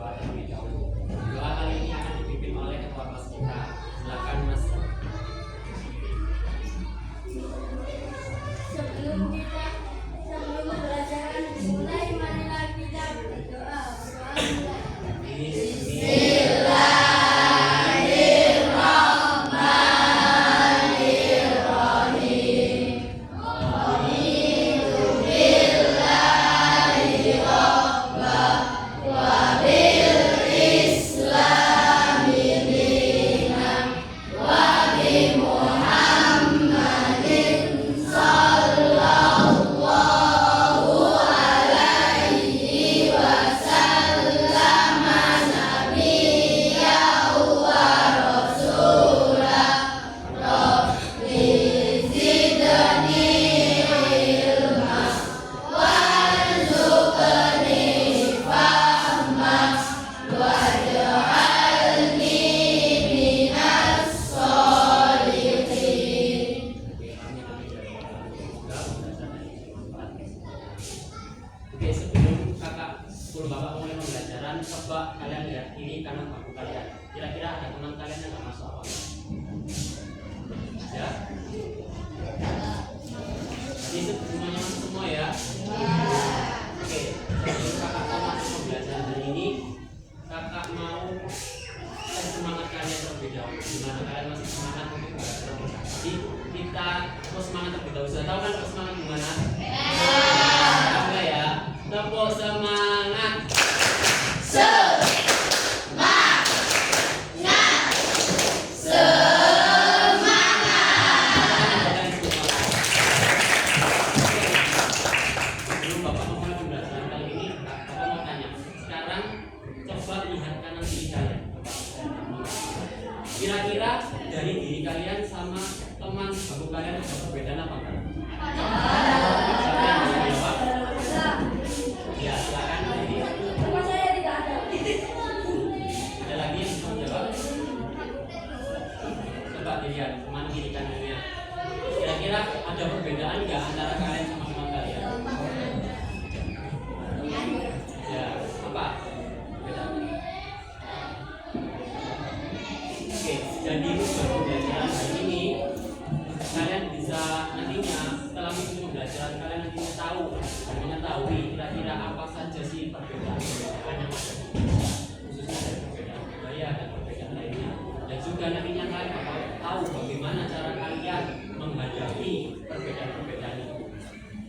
berdoa terlebih dahulu. Doa kali ini akan dipimpin oleh ketua kelas kita. Silakan Mas. Sebelum pembelajaran dimulai, marilah kita berdoa. Oke, sebelum bapak mulai pembelajaran, coba kalian lihat kiri kanan bangku kalian. Kira-kira ada teman kalian yang nggak masuk apa? Ya? Jadi semuanya masuk semua ya? Oke, sebelum kakak masuk pembelajaran hari ini, kakak mau tes semangat kalian terlebih dahulu. Gimana kalian masih semangat untuk belajar? Jadi kita terus semangat terlebih dahulu. Sudah tahu kan terus semangat gimana? Tepuk semangat. Sebelum bapak memulai pembelajaran kali ini, bapak mau tanya. Sekarang coba lihat kanan kiri kalian. Kira-kira dari diri kalian sama teman bangku kalian ada perbedaan apa enggak? Ya, silakan. Saya tidak ada. Ada lagi yang mau jawab? Coba dilihat teman kiri kanannya. Kira-kira ada perbedaan nggak antara kalian sama teman kalian? Ya, apa? Perbedaan. Oke, jadi untuk pembelajaran hari ini kalian bisa nantinya setelah mengikuti pembelajaran kalian nantinya tahu dan mengetahui kira-kira apa saja sih perbedaan yang ada, khususnya dari perbedaan budaya dan perbedaan lainnya, dan juga nantinya kalian bakal tahu bagaimana cara kalian menghadapi perbedaan-perbedaan itu.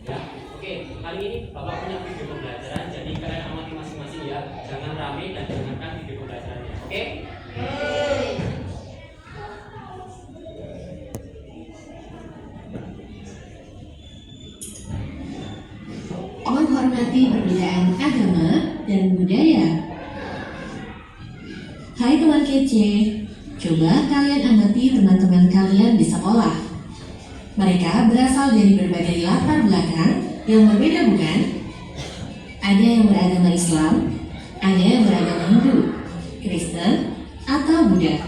Ya, oke, kali ini bapak punya video pembelajaran, jadi kalian amati masing-masing ya, jangan rame dan dengarkan video pembelajarannya. Oke? Menghormati perbedaan agama dan budaya. Hai teman kece, coba kalian amati teman-teman kalian di sekolah. Mereka berasal dari berbagai latar belakang yang berbeda, bukan? Ada yang beragama Islam, ada yang beragama Hindu, Kristen, atau Buddha.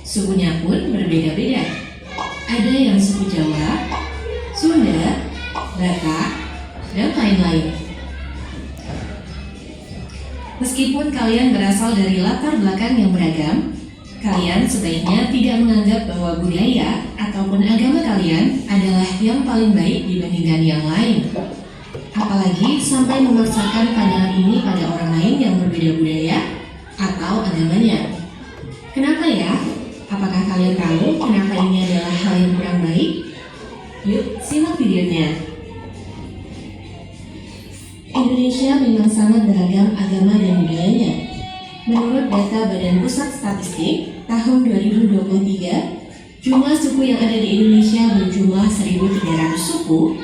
Sukunya pun berbeda-beda. Ada yang suku Jawa, Sunda, Batak, dan lain-lain. Meskipun kalian berasal dari latar belakang yang beragam, kalian sebaiknya tidak menganggap bahwa budaya ataupun agama kalian adalah yang paling baik dibandingkan yang lain. Apalagi sampai memaksakan pandangan ini pada orang lain yang berbeda budaya atau agamanya. Kenapa ya? Apakah kalian tahu kenapa ini adalah hal yang kurang baik? Yuk, simak videonya. Indonesia memang sangat beragam agama dan budayanya. Menurut data Badan Pusat Statistik tahun 2023, jumlah suku yang ada di Indonesia berjumlah 1.300 suku,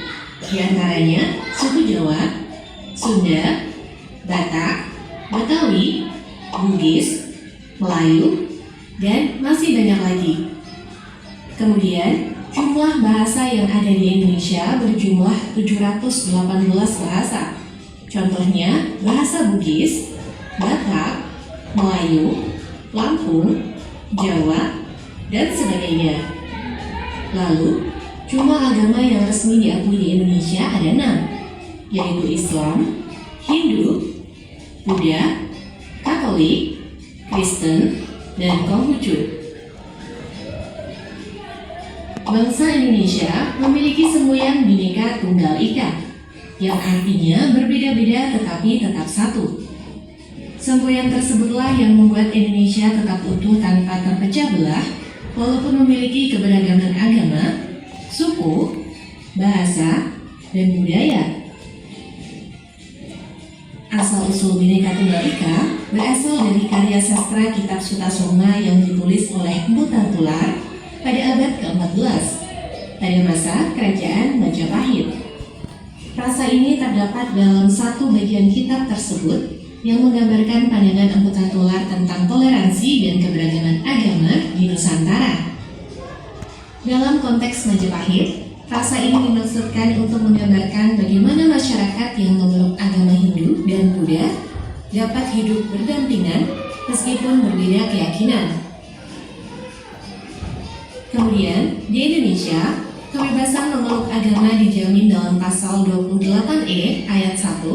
di antaranya suku Jawa, Sunda, Batak, Betawi, Bugis, Melayu, dan masih banyak lagi. Kemudian, jumlah bahasa yang ada di Indonesia berjumlah 718 bahasa. Contohnya bahasa Bugis, Batak, Melayu, Lampung, Jawa, dan sebagainya. Lalu, jumlah agama yang resmi diakui di Indonesia ada 6, yaitu Islam, Hindu, Buddha, Katolik, Kristen, dan Konghucu. Bangsa Indonesia memiliki semboyan Bhinneka Tunggal Ika, yang artinya berbeda-beda tetapi tetap satu. Semboyan tersebutlah yang membuat Indonesia tetap utuh tanpa terpecah belah, walaupun memiliki keberagaman agama, suku, bahasa, dan budaya. Asal-usul Bhinneka Tunggal Ika berasal dari karya sastra Kitab Sutasoma yang ditulis oleh Empu Tartular pada abad ke-14, pada masa Kerajaan Majapahit. Rasa ini terdapat dalam satu bagian kitab tersebut yang menggambarkan pandangan Empu Tartular tentang toleransi dan keberagaman agama di Nusantara. Dalam konteks Majapahit, rasa ini dimaksudkan untuk menggambarkan bagaimana masyarakat yang memeluk agama Hindu dan Buddha dapat hidup berdampingan meskipun berbeda keyakinan. Kemudian, di Indonesia, kebebasan memeluk agama dijamin dalam pasal 28E ayat 1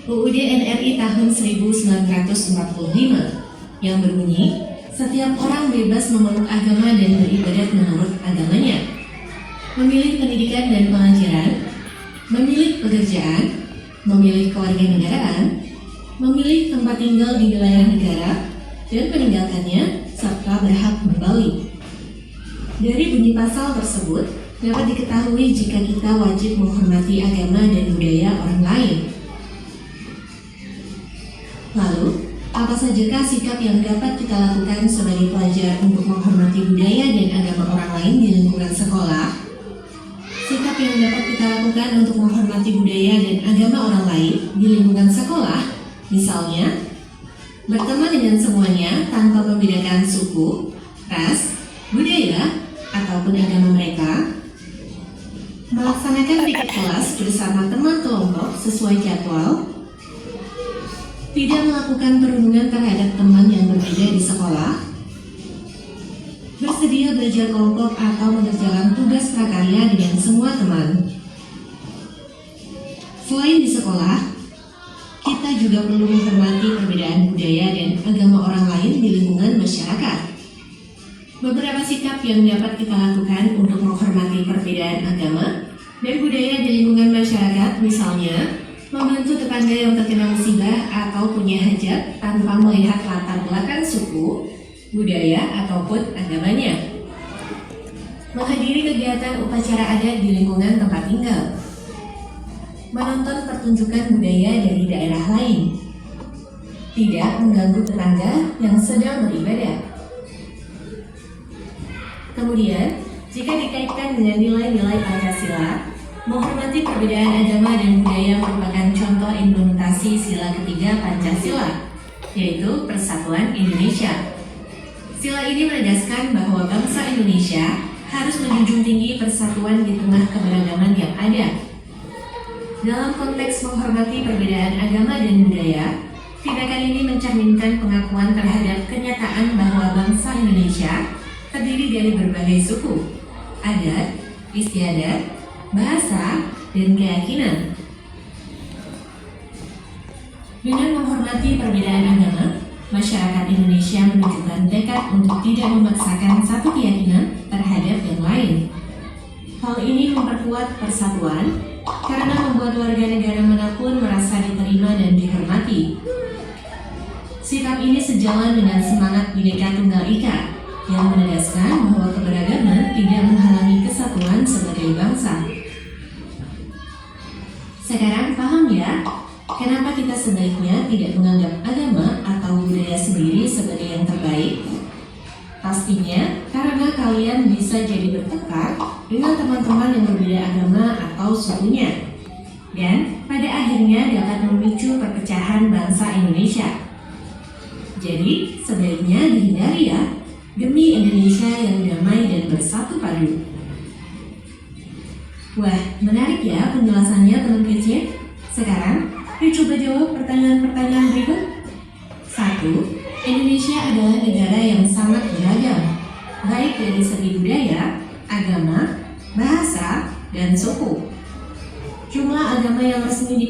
UUD NRI tahun 1945 yang berbunyi, setiap orang bebas memeluk agama dan beribadat menurut agamanya, memilih pendidikan dan pengajaran, memilih pekerjaan, memilih kewarganegaraan, memilih tempat tinggal di wilayah negara, dan meninggalkannya, serta berhak kembali. Dari bunyi pasal tersebut, dapat diketahui jika kita wajib menghormati agama dan budaya orang lain. Lalu, apa sajakah sikap yang dapat kita lakukan sebagai pelajar untuk menghormati budaya dan agama orang lain di lingkungan sekolah? Sikap yang dapat kita lakukan untuk menghormati budaya dan agama orang lain di lingkungan sekolah, misalnya, berteman dengan semuanya tanpa membedakan suku, ras, budaya, ataupun agama mereka, melaksanakan piknik kelas bersama teman kelompok sesuai jadwal, tidak melakukan perundungan terhadap teman yang berbeda di sekolah, bersedia belajar kelompok atau mengerjakan tugas prakarya dengan semua teman. Selain di sekolah, kita juga perlu menghormati perbedaan budaya dan agama orang lain di lingkungan masyarakat. Beberapa sikap yang dapat kita lakukan untuk menghormati perbedaan agama dan budaya di lingkungan masyarakat, misalnya membantu tetangga yang terkena musibah atau punya hajat tanpa melihat latar belakang suku, budaya, ataupun agamanya. Menghadiri kegiatan upacara adat di lingkungan tempat tinggal. Menonton pertunjukan budaya dari daerah lain. Tidak mengganggu tetangga yang sedang beribadah. Kemudian, jika dikaitkan dengan nilai-nilai Pancasila, menghormati perbedaan agama dan budaya merupakan contoh implementasi sila ketiga Pancasila, yaitu Persatuan Indonesia. Sila ini menegaskan bahwa bangsa Indonesia harus menjunjung tinggi persatuan di tengah keberagaman yang ada. Dalam konteks menghormati perbedaan agama dan budaya, tindakan ini mencerminkan pengakuan terhadap kenyataan bahwa bangsa Indonesia terdiri dari berbagai suku, adat, istiadat, bahasa, dan keyakinan. Dengan menghormati perbedaan agama, masyarakat Indonesia menunjukkan tekad untuk tidak memaksakan satu keyakinan terhadap yang lain. Hal ini memperkuat persatuan karena membuat warga negara manapun merasa diterima dan dihormati. Sikap ini sejalan dengan semangat Bhinneka Tunggal Ika yang menegaskan bahwa keberagaman tidak menghalangi kesatuan sebagai bangsa. Sekarang paham ya, kenapa kita sebaiknya tidak menganggap agama atau budaya sendiri sebagai yang terbaik? Pastinya karena kalian bisa jadi bertengkar dengan teman-teman yang berbeda agama atau sukunya, dan pada akhirnya dapat memicu perpecahan bangsa Indonesia. Jadi sebaiknya dihindari ya, demi Indonesia yang damai dan bersatu padu. Wah, menarik ya penjelasannya teman kecil. Sekarang, yuk coba jawab pertanyaan-pertanyaan berikut. 1. Indonesia adalah negara yang sangat beragam, baik dari segi budaya, agama, bahasa, dan suku. Jumlah agama yang resmi di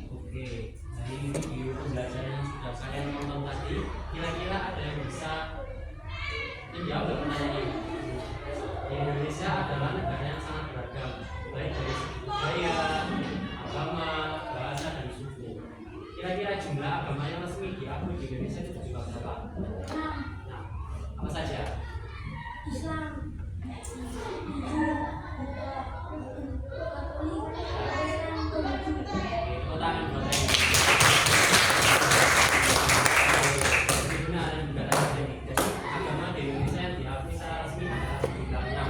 Oke, dari video pembelajaran yang sudah kalian tonton diakui di Indonesia itu juga berapa? Nah, Nah, apa saja? Islam, Tepuk tangan buat saya. Benar dan juga tadi. Jadi agama di Indonesia yang diakui secara resmi adalah 96,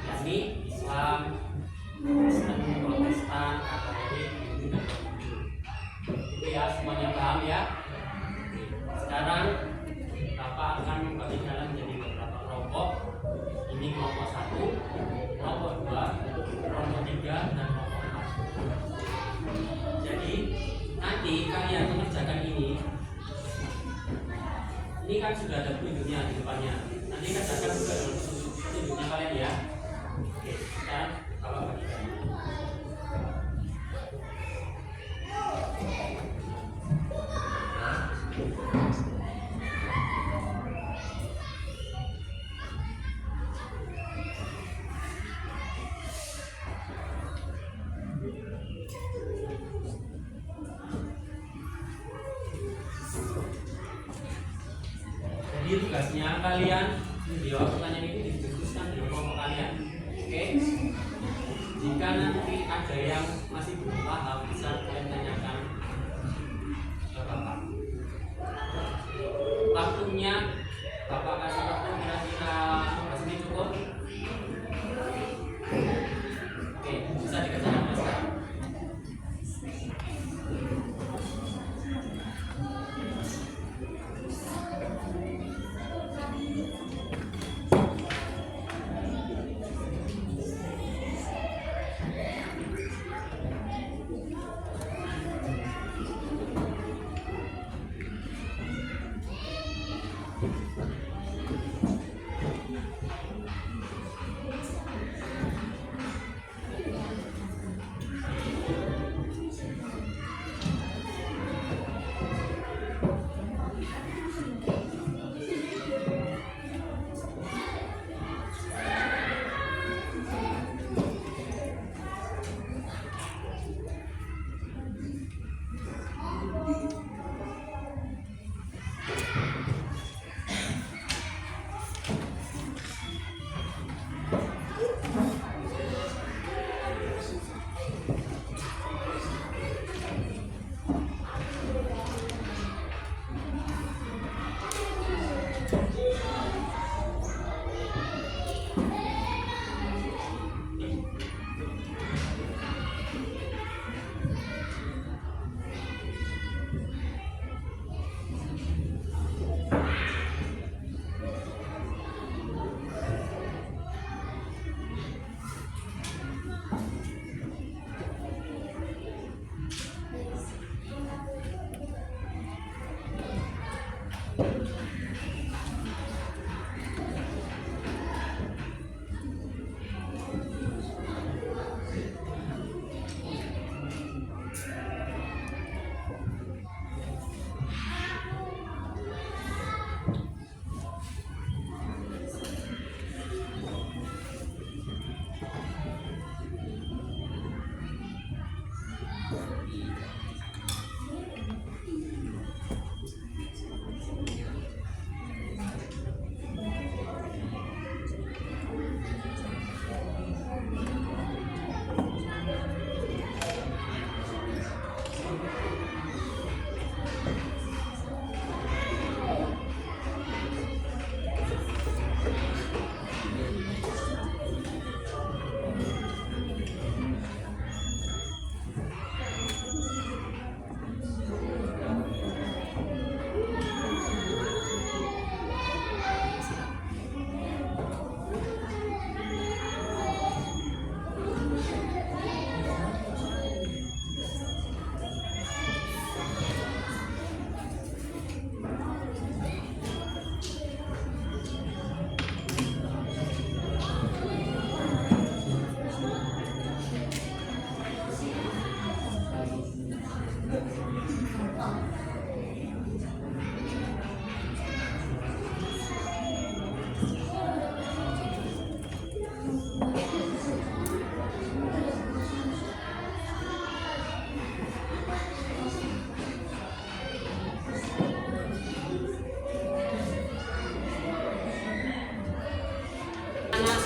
yakni Islam, Kristen, Protestan, Katolik, Hindu, dan Buddha. Itu ya, semuanya paham ya? Sekarang Bapak akan membagi kalian menjadi beberapa kelompok. Ini kelompok 1, kelompok 2, kelompok 3, dan kelompok 4. Jadi nanti kalian mengerjakan ini kan sudah ada petunjuknya di depannya. Nanti kerjakan juga dengan petunjuknya kalian ya. Oke, sekarang Bapak bagikan. Jadi tugasnya kalian menjawab pertanyaan itu didiskusikan dengan kelompok kalian. Oke? Jika nanti ada yang masih belum paham, bisa kalian tanyakan ke Bapak. Waktunya Bapak kasih waktu kira-kira 15 menit cukup? Oke, bisa dikerjakan Mas sekarang.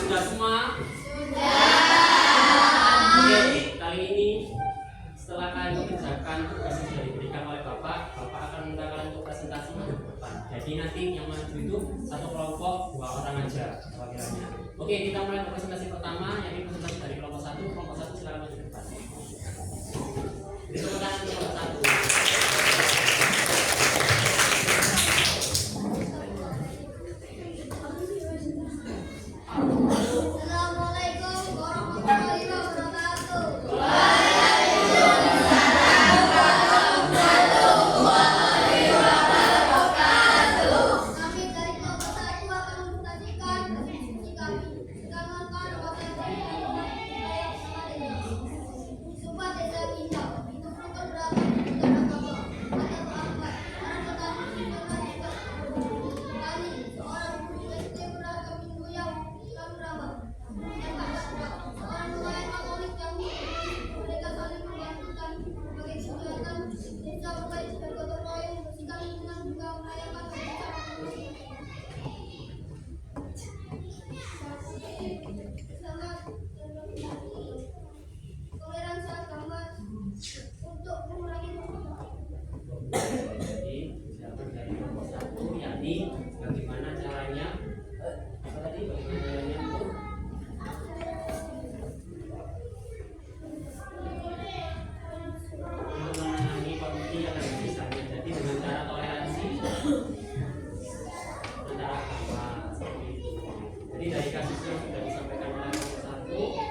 sudah semua? Oke, kali ini setelah kalian mengerjakan tugas yang sudah diberikan oleh Bapak akan minta kalian untuk presentasi ke depan. Jadi nanti yang maju itu satu kelompok 2 orang aja perwakilannya. Oke, kita mulai ke presentasi pertama, yaitu presentasi dari kelompok 1. Kelompok 1 silakan maju ke depan. Beri tepuk tangan untuk kelompok 1. Assalamualaikum warahmatullahi wabarakatuh. Kami dari kelompok 1 akan mempresentasikan visi kami. Jangankan materi Sumpah Desa Indah itu program beragam agama ada berangkat orang petani juga kami seorang guru SD beragam minggu yang selalu ramah yang tak ada seorang nelayan Katolik yang mereka saling membantukan sebagai kegiatan desa mulai dari gotong royong membersihkan lingkungan juga merayakan toleransi agama untuk mengurangi Jadi silakan dari kelompok 1, yakni bagaimana caranya untuk menangani konflik yang ada di sana. Jadi dengan cara toleransi antara agama seperti itu. Jadi dari kasus yang sudah disampaikan oleh kelompok 1,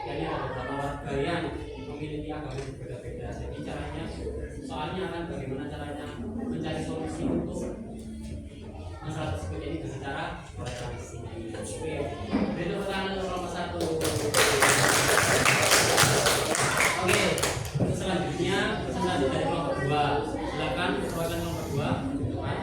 yakni ada beberapa warga yang memiliki agama yang berbeda-beda. Jadi caranya, soalnya akan bagaimana caranya mencari solusi untuk masalah tersebut ini dengan cara toleransi. Oke, beri tepuk tangan untuk kelompok 1. Oke, untuk selanjutnya presentasi dari kelompok 2. Silakan perwakilan kelompok 2 ke depan.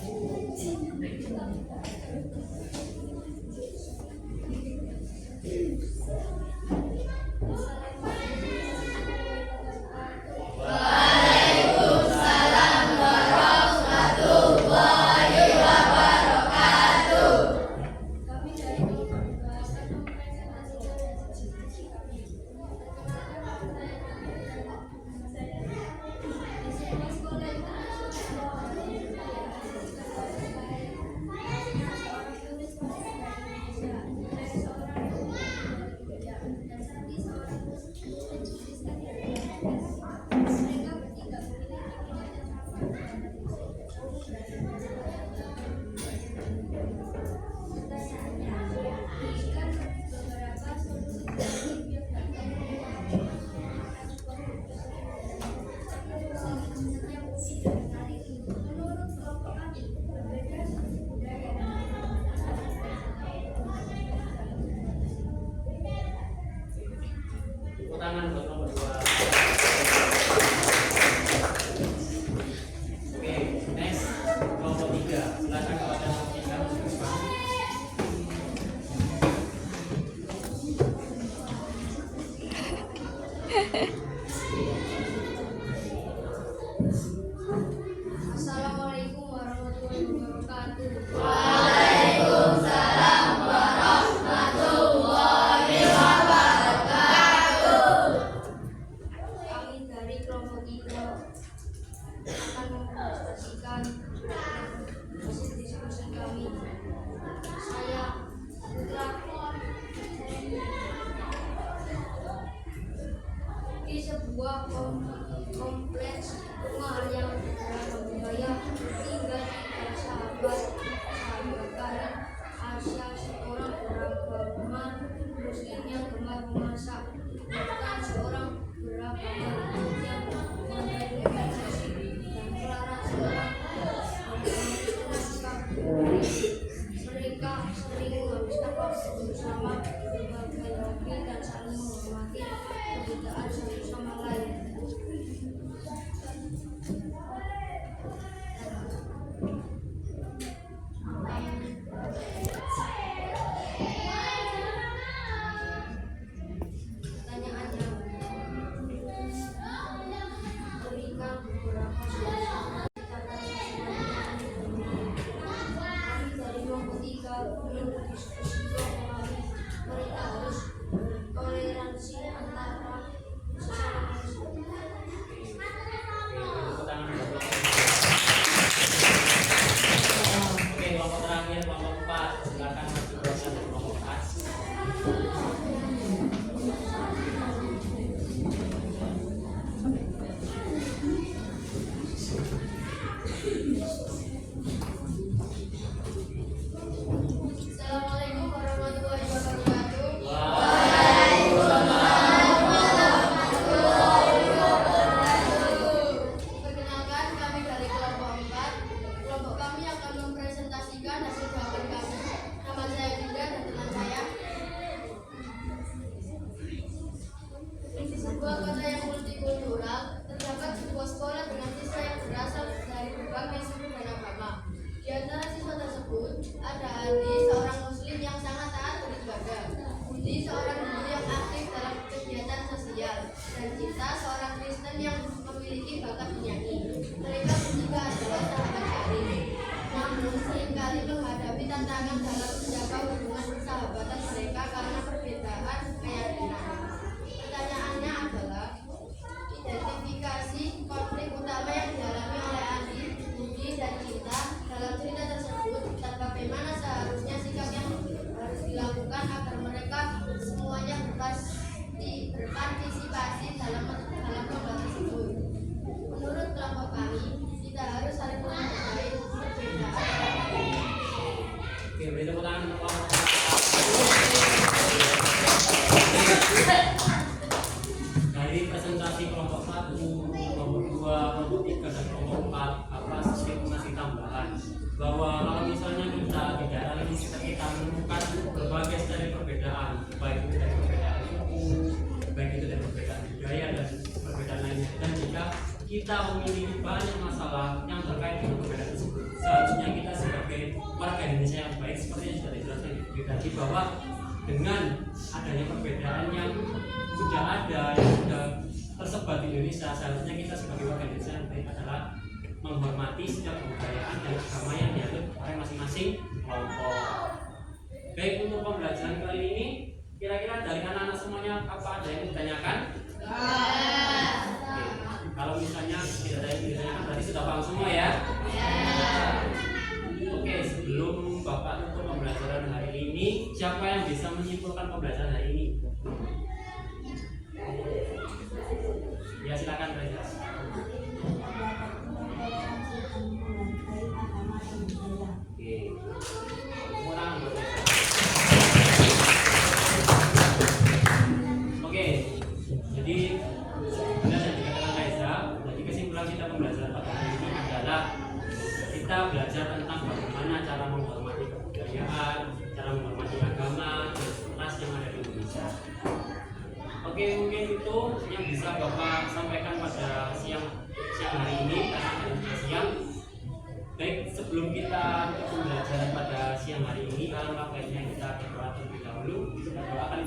kami dari kelompok 2 akan mempresentasikan visi kami. Perkenalkan saya di sebuah sekolah internasional seorang tulis bahasa Indonesia dan seorang dan Sandi seorang tulis mereka bertiga memiliki minat yang pertanyaannya berikan beberapa solusi kreatif yang dapat yang unik dan menarik. Menurut kelompok kami, berbeda suku budaya dan Tepuk tangan untuk kelompok 2. Oke, next kelompok 3. Silakan kepada kelompok 3 ke depan. Assalamualaikum warahmatullahi wabarakatuh. Kami dari kelompok 3 akan mempresentasikan hasil diskusi kami. Saya Putra di sebuah kompleks rumah yang beragam budaya tinggal tiga sahabat dari Asia, seorang beragama Muslim yang gemar memasak dan seorang beragama Hindu yang mengenai organisasi dan Clara seorang beragama mereka sering menghabiskan waktu bersama berbagai hobi dan saling menghormati perbedaan satu sama lain. Pertanyaannya, Budi seorang guru yang aktif dalam kegiatan sosial, dan Cinta seorang Kristen yang memiliki bakat menyanyi. Mereka bertiga adalah sahabat karib, namun seringkali menghadapi tantangan dalam menjaga hubungan persahabatan mereka karena perbedaan keyakinan. Pertanyaannya adalah, identifikasi konflik utama yang dialami oleh Andi, Budi, dan Cinta dalam cerita tersebut, dan bagaimana seharusnya sikap yang harus dilakukan agar mereka semuanya berpartisipasi dalam lomba tersebut. Menurut kelompok kami, kita harus saling menghargai perbedaan. Oke, beri tepuk tangan untuk kelompok. Dari presentasi kelompok 1, kelompok 2, kelompok 3, dan kelompok 4, sedikit masih tambahan bahwa kalau misalnya kita di daerah ini kita menemukan berbagai sekali perbedaan, baik itu dari perbedaan suku, baik itu dari perbedaan budaya dan perbedaan lainnya, dan jika kita memiliki banyak masalah yang terkait dengan perbedaan tersebut, seharusnya kita sebagai warga Indonesia yang baik, seperti yang sudah dijelaskan tadi, bahwa dengan adanya perbedaan yang sudah ada, yang sudah tersebar di Indonesia, seharusnya kita sebagai warga Indonesia yang baik adalah menghormati setiap kebudayaan dan agama yang dianut oleh masing-masing kelompok. Baik, untuk pembelajaran kali ini, kira-kira dari anak-anak semuanya apa ada yang ditanyakan? Oke. Kalau misalnya tidak ada yang ditanyakan, berarti sudah paham semua ya? Oke, sebelum Bapak tutup pembelajaran hari ini, siapa yang bisa menyimpulkan pembelajaran hari ini? Ya, silakan Reza. Oke. Kurang Oke. Jadi benar yang dikatakan Reza, jadi kesimpulan kita pembelajaran pada hari ini adalah kita belajar tentang bagaimana cara menghormati kebudayaan, cara menghormati agama dan ras yang ada di Indonesia. Oke, mungkin itu yang bisa Bapak sampaikan pada siang hari ini, karena hari sudah siang. Baik, sebelum kita pembelajaran pada siang hari ini, alangkah baiknya kita berdoa terlebih dahulu. Kita doakan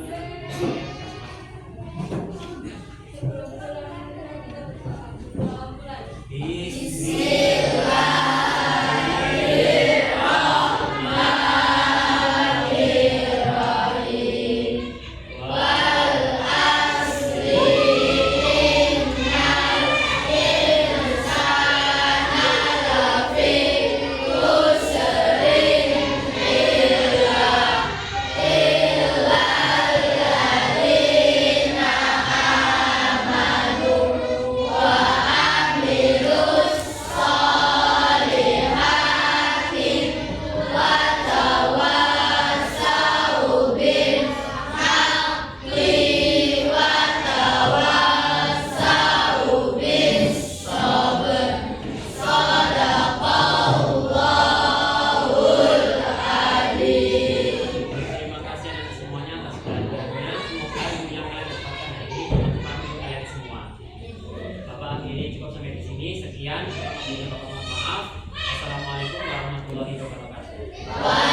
Sekian, mohon maaf. Assalamualaikum warahmatullahi wabarakatuh.